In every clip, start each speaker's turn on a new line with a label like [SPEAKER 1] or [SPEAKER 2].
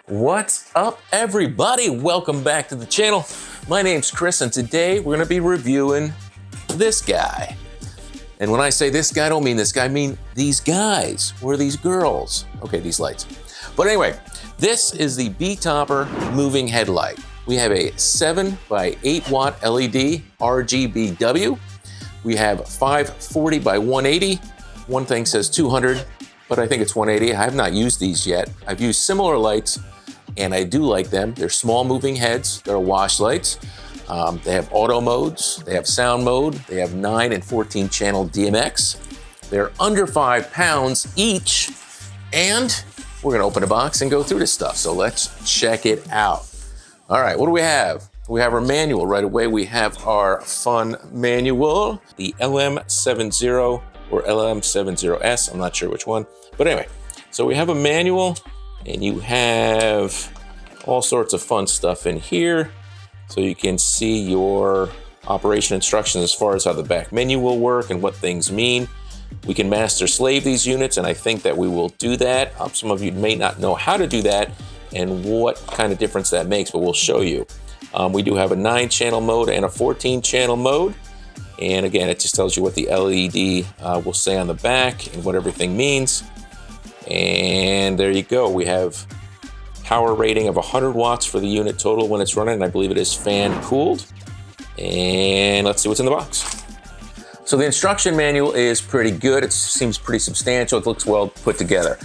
[SPEAKER 1] What's up, everybody? Welcome back to the channel. My name's Chris, and today we're gonna be reviewing this guy. And when I say this guy, I don't mean this guy, I mean these guys, or these girls. Okay, these lights. But anyway, this is the BETOPPER moving headlight. We have a 7 by 8 watt LED rgbw. We have 540 by 180. One thing says 200, but I think it's 180. I have not used these yet. I've used similar lights, and I do like them. They're small moving heads. They're wash lights. They have auto modes. They have sound mode. They have 9 and 14 channel DMX. They're under 5 pounds each. And we're gonna open a box and go through this stuff. So let's check it out. All right, what do we have? We have our manual right away. We have our fun manual, the LM70 or LM70S. I'm not sure which one, but anyway. So we have a manual, and you have all sorts of fun stuff in here. So you can see your operation instructions as far as how the back menu will work and what things mean. We can master slave these units, and I think that we will do that. Some of you may not know how to do that and what kind of difference that makes, but we'll show you. We do have a 9 channel mode and a 14 channel mode. And again, it just tells you what the LED will say on the back and what everything means. And there you go. We have power rating of 100 watts for the unit total when it's running, and I believe it is fan cooled. And let's see what's in the box. So the instruction manual is pretty good. It seems pretty substantial. It looks well put together.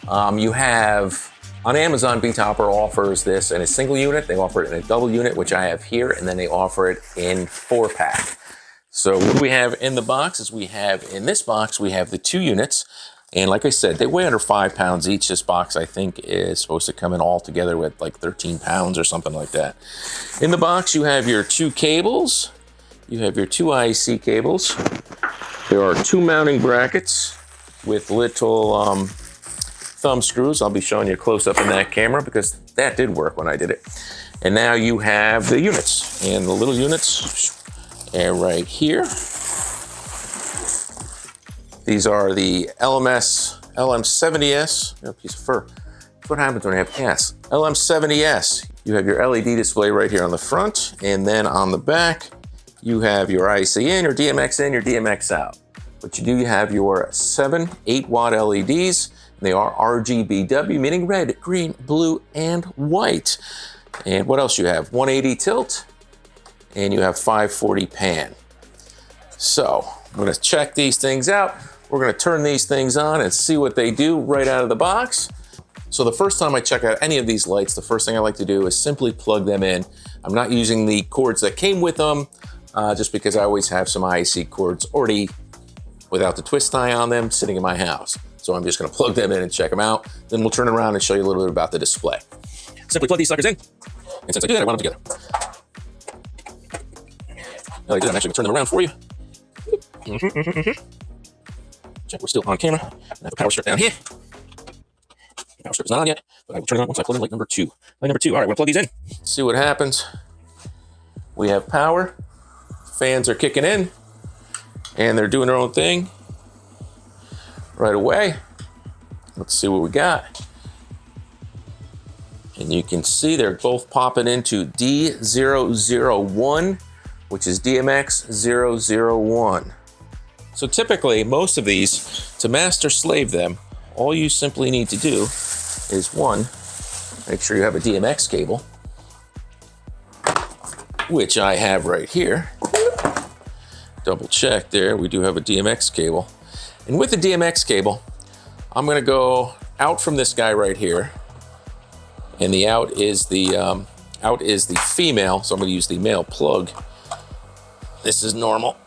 [SPEAKER 1] You have, on Amazon, BETOPPER offers this in a single unit. They offer it in a double unit, which I have here, and then they offer it in 4-pack. So what we have in the box is we have, in this box, we have the 2 units. And like I said, they weigh under 5 pounds each. This box, I think, is supposed to come in all together with like 13 pounds or something like that. In the box, you have your 2 cables. You have your 2 IEC cables. There are 2 mounting brackets with little thumb screws. I'll be showing you a close-up in that camera because that did work when I did it. And now you have the units. And the little units are right here. These are the LM70s. A piece of fur. That's what happens when you have cats. LM70s. You have your LED display right here on the front, and then on the back, you have your IC in, your DMX in, your DMX out. But you do have your 7 8-watt LEDs. They are rgbw, meaning red, green, blue, and white. And what else you have? 180 tilt, and you have 540 pan. So I'm gonna check these things out. We're gonna turn these things on and see what they do right out of the box. So the first time I check out any of these lights, the first thing I like to do is simply plug them in. I'm not using the cords that came with them, just because I always have some IEC cords already without the twist tie on them sitting in my house. So I'm just gonna plug them in and check them out. Then we'll turn around and show you a little bit about the display. Simply plug these suckers in. And since I do that, I want them together. Now I did, I'm actually gonna turn them around for you. Check, we're still on camera. I have a power strip down here. The power strip is not on yet, but I will turn it on once I plug in light number 2. Light number 2, all right, we're gonna plug these in. See what happens. We have power. Fans are kicking in, and they're doing their own thing right away. Let's see what we got. And you can see they're both popping into D001, which is DMX 001. So typically, most of these, to master slave them, all you simply need to do is, 1, make sure you have a DMX cable, which I have right here. Double check there, we do have a DMX cable. And with the DMX cable, I'm gonna go out from this guy right here. And the out is the female, so I'm gonna use the male plug. This is normal.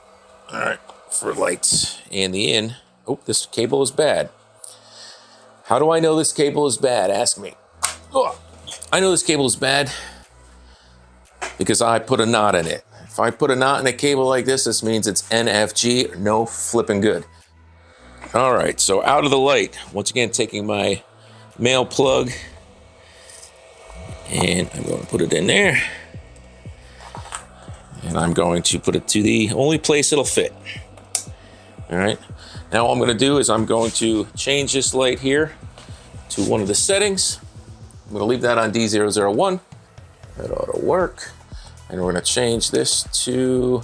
[SPEAKER 1] All right, for lights. And the in. Oh, this cable is bad. How do I know this cable is bad? Ask me. Oh, I know this cable is bad because I put a knot in it. If I put a knot in a cable like this, this means it's NFG, no flipping good. All right, so out of the light, once again, taking my male plug, and I'm going to put it in there. And I'm going to put it to the only place it'll fit. All right, now what I'm going to do is I'm going to change this light here to one of the settings. I'm gonna leave that on D001. That ought to work. And we're gonna change this to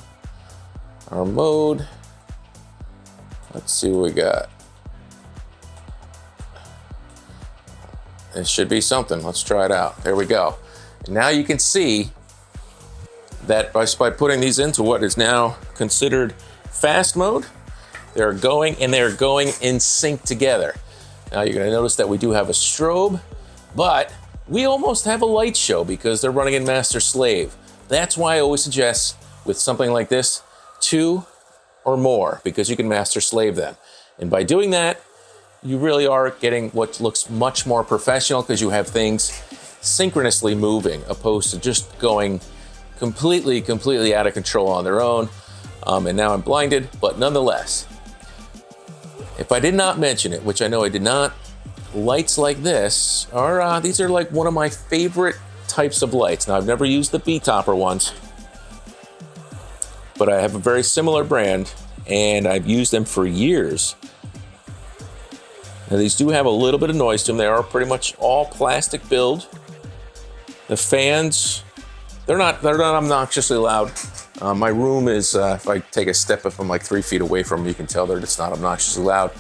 [SPEAKER 1] our mode. Let's see what we got. It should be something. Let's try it out. There we go. And now you can see that by putting these into what is now considered fast mode, they're going in sync together. Now you're gonna notice that we do have a strobe, but we almost have a light show because they're running in master slave. That's why I always suggest with something like this, 2 or more, because you can master slave them. And by doing that, you really are getting what looks much more professional because you have things synchronously moving opposed to just going completely out of control on their own. And now I'm blinded, but nonetheless, if I did not mention it, which I know I did not, lights like this are, these are like one of my favorite types of lights. Now I've never used the BETOPPER ones, but I have a very similar brand and I've used them for years. Now these do have a little bit of noise to them. They are pretty much all plastic build. The fans, they're not obnoxiously loud. My room is, if I take a step, if I'm like 3 feet away from them, you can tell they're just not obnoxiously loud.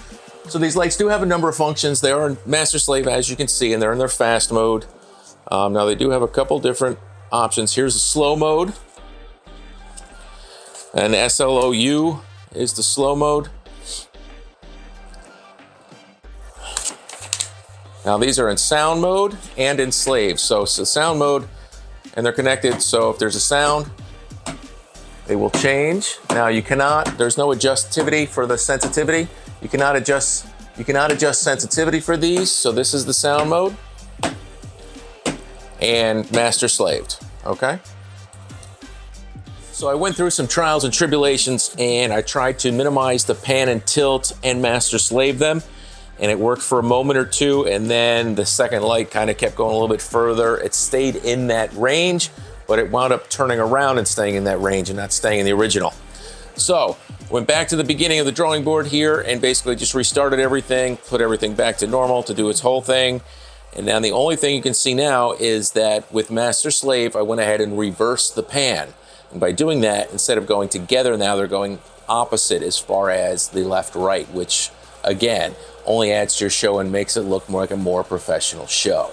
[SPEAKER 1] So these lights do have a number of functions. They are in master slave, as you can see, and they're in their fast mode. Now they do have a couple different options. Here's the slow mode. And SLOU is the slow mode. Now these are in sound mode and in slave. So it's the sound mode and they're connected. So if there's a sound, they will change. Now you cannot, there's no adjustivity for the sensitivity. You cannot adjust sensitivity for these. So this is the sound mode and master slaved, okay? So I went through some trials and tribulations and I tried to minimize the pan and tilt and master slave them. And it worked for a moment or two, and then the second light kind of kept going a little bit further. It stayed in that range, but it wound up turning around and staying in that range and not staying in the original. So went back to the beginning of the drawing board here and basically just restarted everything, put everything back to normal to do its whole thing. And now the only thing you can see now is that with master slave, I went ahead and reversed the pan. And by doing that, instead of going together, now they're going opposite as far as the left-right, which again, only adds to your show and makes it look more like a more professional show,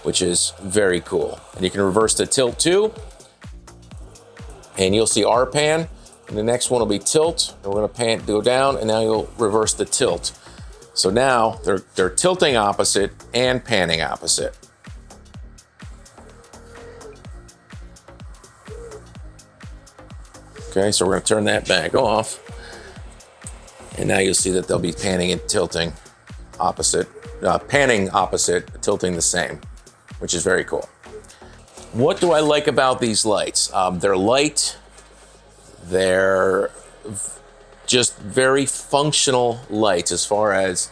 [SPEAKER 1] which is very cool. And you can reverse the tilt too. And you'll see our pan, and the next one will be tilt. And we're gonna go down, and now you'll reverse the tilt. So now they're tilting opposite and panning opposite. Okay, so we're gonna turn that back off. And now you'll see that they'll be panning and tilting opposite, panning opposite, tilting the same, which is very cool. What do I like about these lights? They're light, they're just very functional lights as far as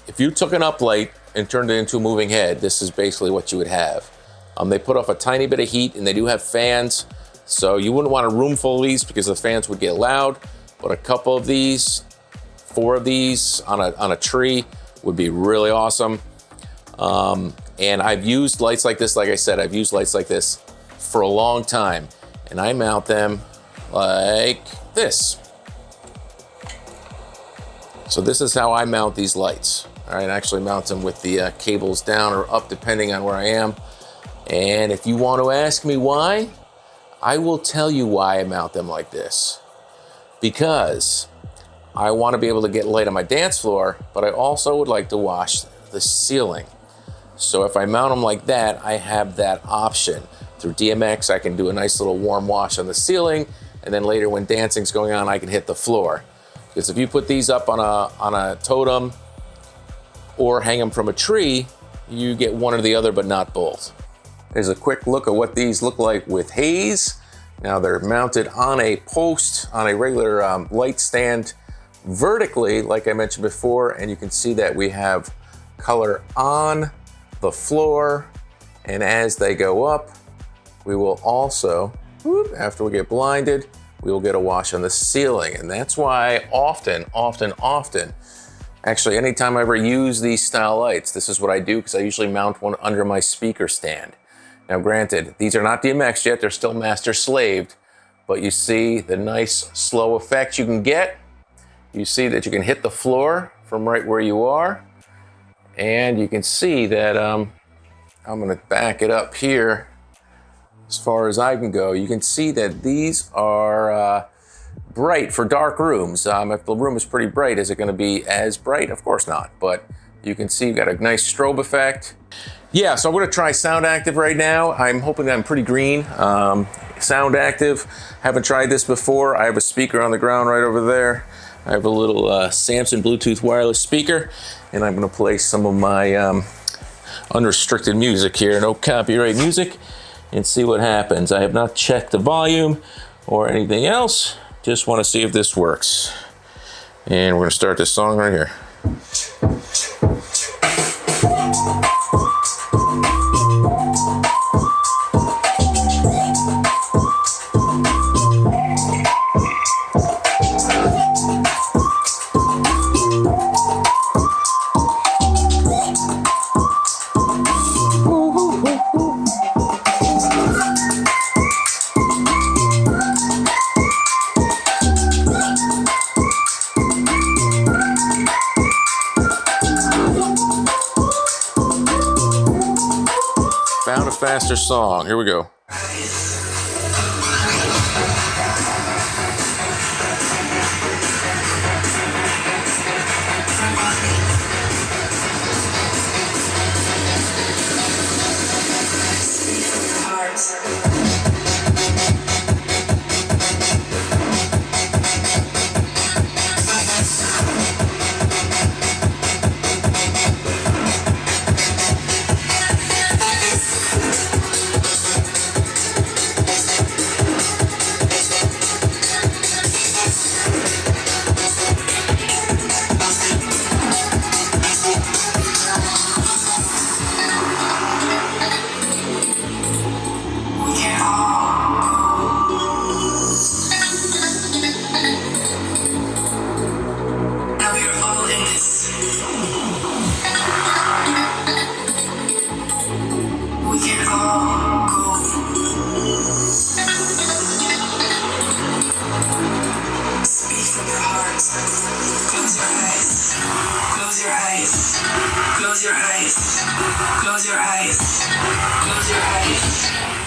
[SPEAKER 1] if you took an uplight and turned it into a moving head, this is basically what you would have. They put off a tiny bit of heat and they do have fans, so you wouldn't want a room full of these because the fans would get loud, but a couple of these, 4 of these on a tree would be really awesome. And I've used lights like this, like I said, I've used lights like this for a long time, and I mount them like this. So this is how I mount these lights. All right, I actually mount them with the cables down or up depending on where I am. And if you want to ask me why, I will tell you why I mount them like this. Because I want to be able to get light on my dance floor, but I also would like to wash the ceiling. So if I mount them like that, I have that option. Through DMX, I can do a nice little warm wash on the ceiling, and then later when dancing's going on, I can hit the floor. Because if you put these up on a totem or hang them from a tree, you get one or the other, but not both. Here's a quick look at what these look like with haze. Now they're mounted on a post, on a regular light stand, vertically, like I mentioned before, and you can see that we have color on the floor, and as they go up, we will also, after we get blinded, we will get a wash on the ceiling. And that's why often, Actually, anytime I ever use these style lights, this is what I do, because I usually mount one under my speaker stand. Now granted, these are not DMX yet, they're still master slaved, but you see the nice slow effect you can get. You see that you can hit the floor from right where you are. And you can see that I'm gonna back it up here as far as I can go. You can see that these are bright for dark rooms. If the room is pretty bright, is it gonna be as bright? Of course not, but you can see you've got a nice strobe effect. Yeah, so I'm gonna try Sound Active right now. I'm hoping that I'm pretty green. Sound Active, haven't tried this before. I have a speaker on the ground right over there. I have a little Samson Bluetooth wireless speaker, and I'm gonna play some of my unrestricted music here, no copyright music, and see what happens. I have not checked the volume or anything else. Just wanna see if this works. And we're gonna start this song right here. Found a faster song. Here we go.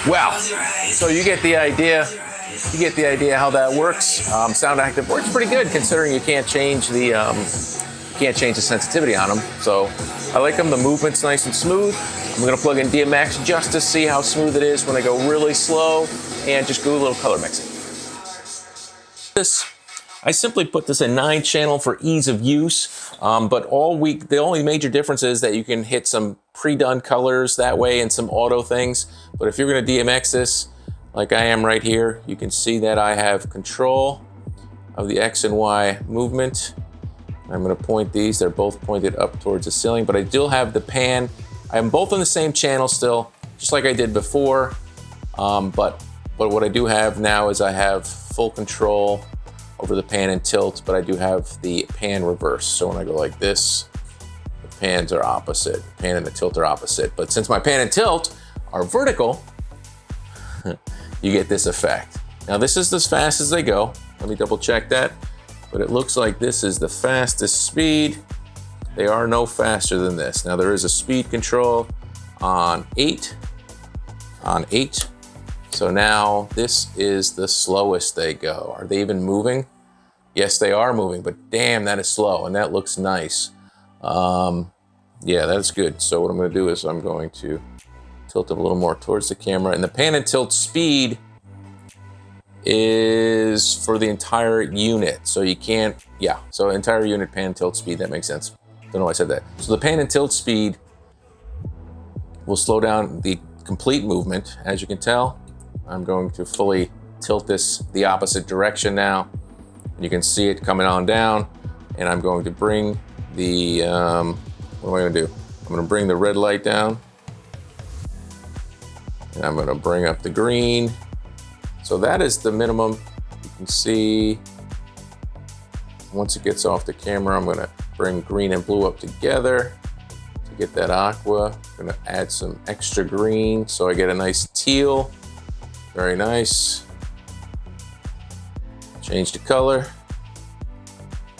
[SPEAKER 1] Wow, so you get the idea. You get the idea how that works. Sound Active works pretty good considering you can't change the sensitivity on them. So I like them. The movement's nice and smooth. I'm gonna plug in DMX just to see how smooth it is when I go really slow, and just do a little color mixing. I simply put this in 9-channel for ease of use, but the only major difference is that you can hit some pre-done colors that way and some auto things. But if you're gonna DMX this, like I am right here, you can see that I have control of the X and Y movement. I'm gonna point these, they're both pointed up towards the ceiling, but I still have the pan. I have them both on the same channel still, just like I did before. But what I do have now is I have full control over the pan and tilt, but I do have the pan reverse. So when I go like this, the pans are opposite. The pan and the tilt are opposite. But since my pan and tilt are vertical, you get this effect. Now this is as fast as they go. Let me double check that. But it looks like this is the fastest speed. They are no faster than this. Now there is a speed control on 8. So now this is the slowest they go. Are they even moving? Yes, they are moving, but damn, that is slow, and that looks nice. Yeah, that's good. So what I'm gonna do is I'm going to tilt it a little more towards the camera, and the pan and tilt speed is for the entire unit. So you can't, yeah, so entire unit pan and tilt speed, that makes sense. Don't know why I said that. So the pan and tilt speed will slow down the complete movement, as you can tell. I'm going to fully tilt this the opposite direction now. You can see it coming on down, and I'm going to bring the, what am I gonna do? I'm gonna bring the red light down, and I'm gonna bring up the green. So that is the minimum. You can see, once it gets off the camera, I'm gonna bring green and blue up together to get that aqua. I'm gonna add some extra green so I get a nice teal. Very nice. Change the color.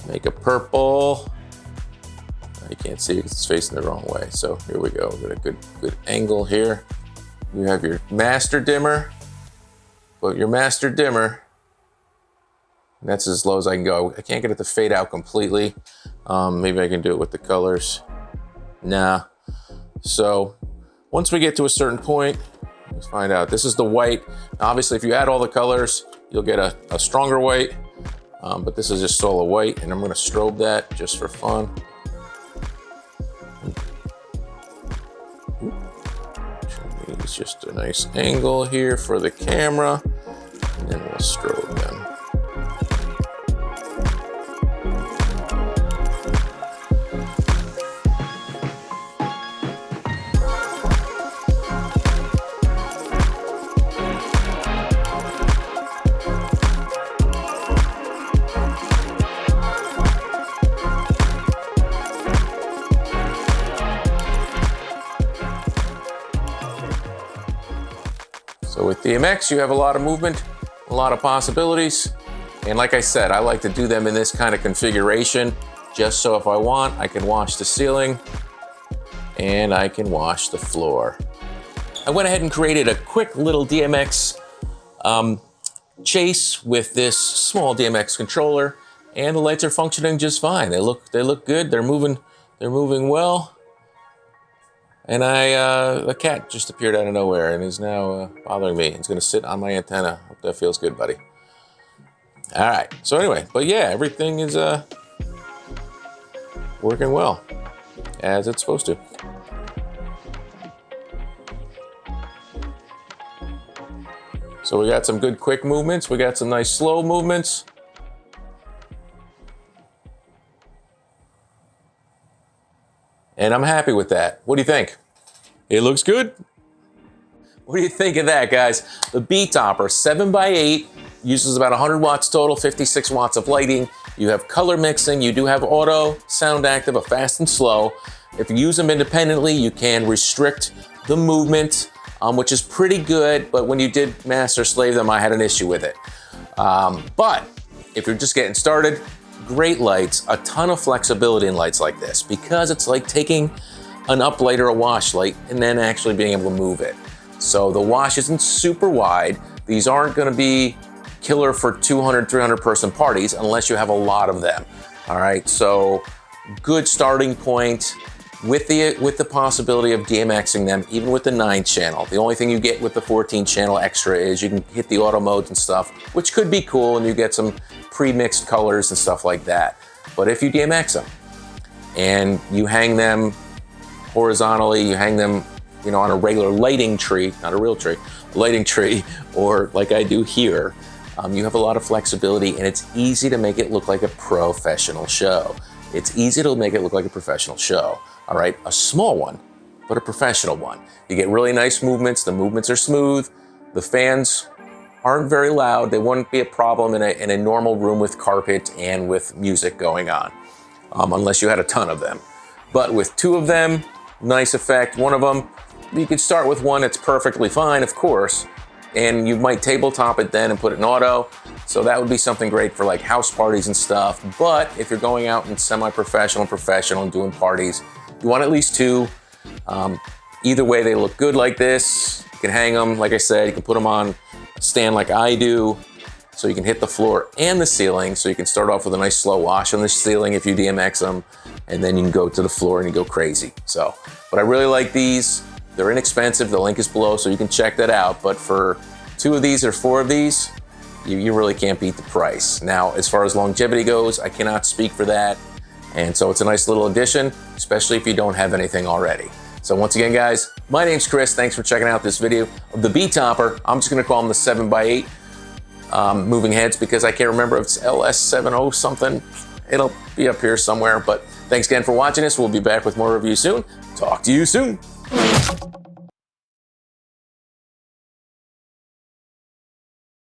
[SPEAKER 1] Make a purple. You can't see it because it's facing the wrong way. So here we go. We've got a good angle here. You have your master dimmer. Put your master dimmer. And that's as low as I can go. I can't get it to fade out completely. Maybe I can do it with the colors. Nah. So once we get to a certain point, let's find out. This is the white. Now, obviously, if you add all the colors, you'll get a stronger white. But this is just solo white, and I'm gonna strobe that just for fun. It's just a nice angle here for the camera, and then we'll strobe them. So with DMX, you have a lot of movement, a lot of possibilities. And like I said, I like to do them in this kind of configuration, just so if I want, I can wash the ceiling and I can wash the floor. I went ahead and created a quick little DMX chase with this small DMX controller, and the lights are functioning just fine. They look good, they're moving well. And a cat just appeared out of nowhere and is now bothering me. It's gonna sit on my antenna. Hope that feels good, buddy. All right, so anyway, but yeah, everything is working well, as it's supposed to. So we got some good quick movements. We got some nice slow movements. And I'm happy with that. What do you think? It looks good. What do you think of that, guys? The BETOPPER 7x8 uses about 100 watts total, 56 watts of lighting. You have color mixing. You do have auto, sound active, a fast and slow. If you use them independently, you can restrict the movement, which is pretty good. But when you did master slave them, I had an issue with it. But if you're just getting started, great lights, a ton of flexibility in lights like this, because it's like taking an up light or a wash light and then actually being able to move it. So the wash isn't super wide. These aren't gonna be killer for 200, 300 person parties unless you have a lot of them. All right, so good starting point with the possibility of DMXing them, even with the 9 channel. The only thing you get with the 14 channel extra is you can hit the auto modes and stuff, which could be cool, and you get some pre-mixed colors and stuff like that. But if you DMX them and you hang them horizontally, you hang them, you know, on a regular lighting tree, not a real tree, lighting tree, or like I do here, you have a lot of flexibility, and it's easy to make it look like a professional show. It's easy to make it look like a professional show. All right, a small one, but a professional one. You get really nice movements. The movements are smooth. The fans aren't very loud. They wouldn't be a problem in a normal room with carpet and with music going on, unless you had a ton of them. But with 2 of them, nice effect. One of them, you could start with one that's perfectly fine, of course, and you might tabletop it then and put it in auto. So that would be something great for like house parties and stuff. But if you're going out in semi-professional and professional and doing parties, you want at least 2. Either way, they look good like this. You can hang them, like I said, you can put them on a stand like I do, so you can hit the floor and the ceiling. So you can start off with a nice slow wash on the ceiling if you DMX them, and then you can go to the floor and you go crazy. So, but I really like these. They're inexpensive. The link is below, so you can check that out. But for 2 of these or 4 of these, you really can't beat the price. Now, as far as longevity goes, I cannot speak for that. And so it's a nice little addition, especially if you don't have anything already. So once again, guys, my name's Chris. Thanks for checking out this video of the BETOPPER. I'm just gonna call them the 7x8 moving heads, because I can't remember if it's LS70 something. It'll be up here somewhere, but thanks again for watching this. We'll be back with more reviews soon. Talk to you soon.